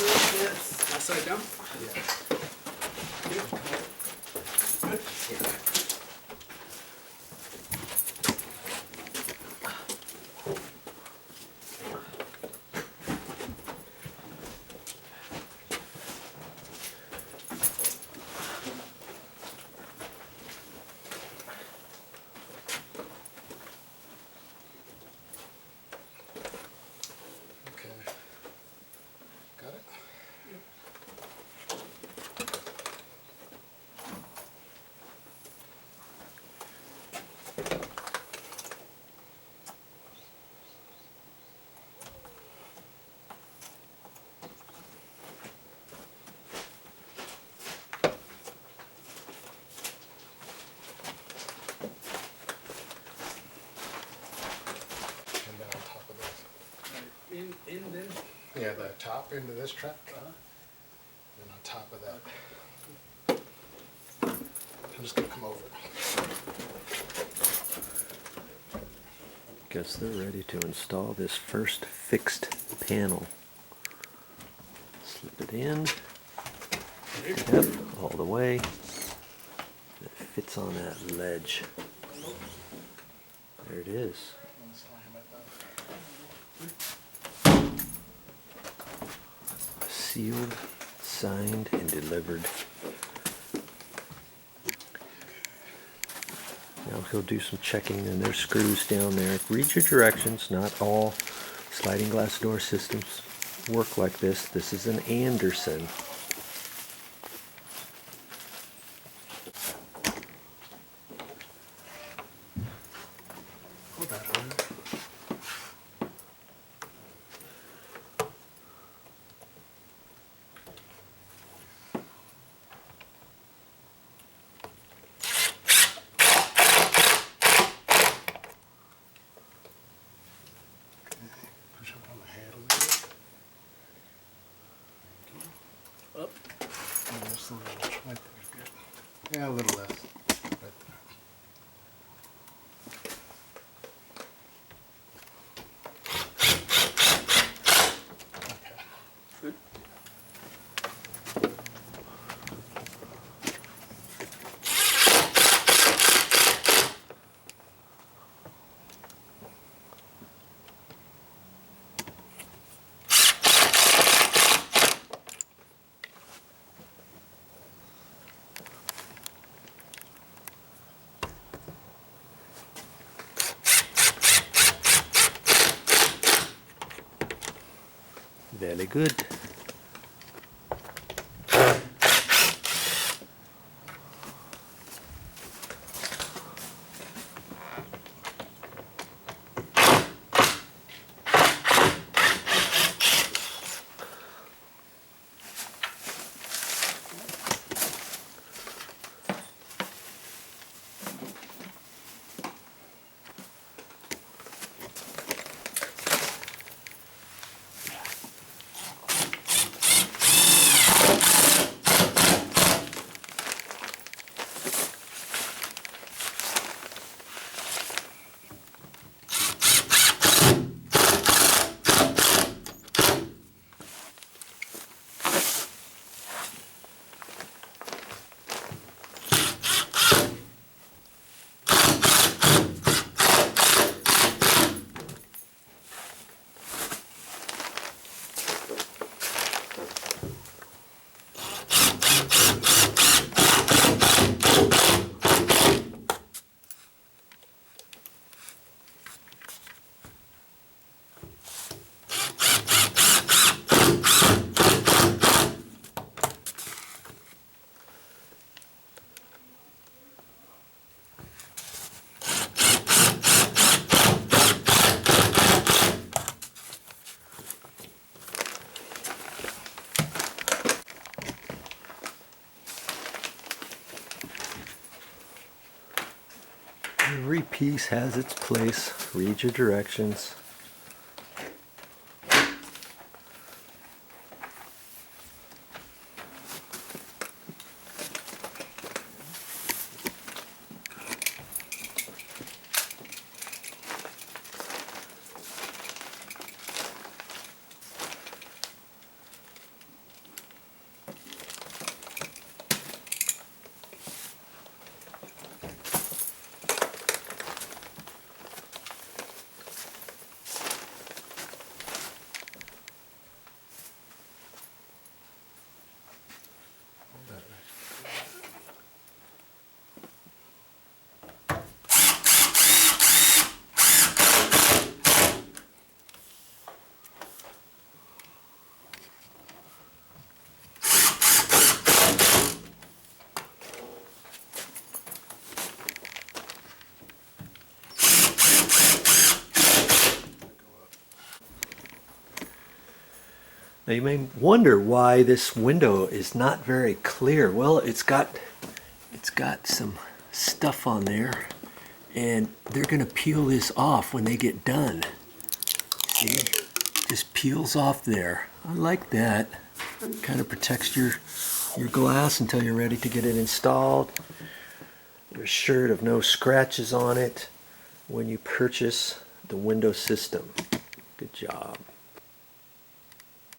Yes. Upside down? Yeah. Yeah, the top end of this track, and on top of that. I'm just gonna come over. Guess they're ready to install this first fixed panel. Slip it in. Yep, all the way. It fits on that ledge. There it is. Sealed, signed, and delivered. Now he'll do some checking, and there's screws down there. Read your directions. Not all sliding glass door systems work like this. This is an Anderson. Up. Yeah, a little less. Right there. Good. Very good. Every piece has its place. Read your directions. Now you may wonder why this window is not very clear. Well, it's got some stuff on there, and they're going to peel this off when they get done. See? Just peels off there. I like that. Kind of protects your glass until you're ready to get it installed. You're assured of no scratches on it when you purchase the window system. Good job.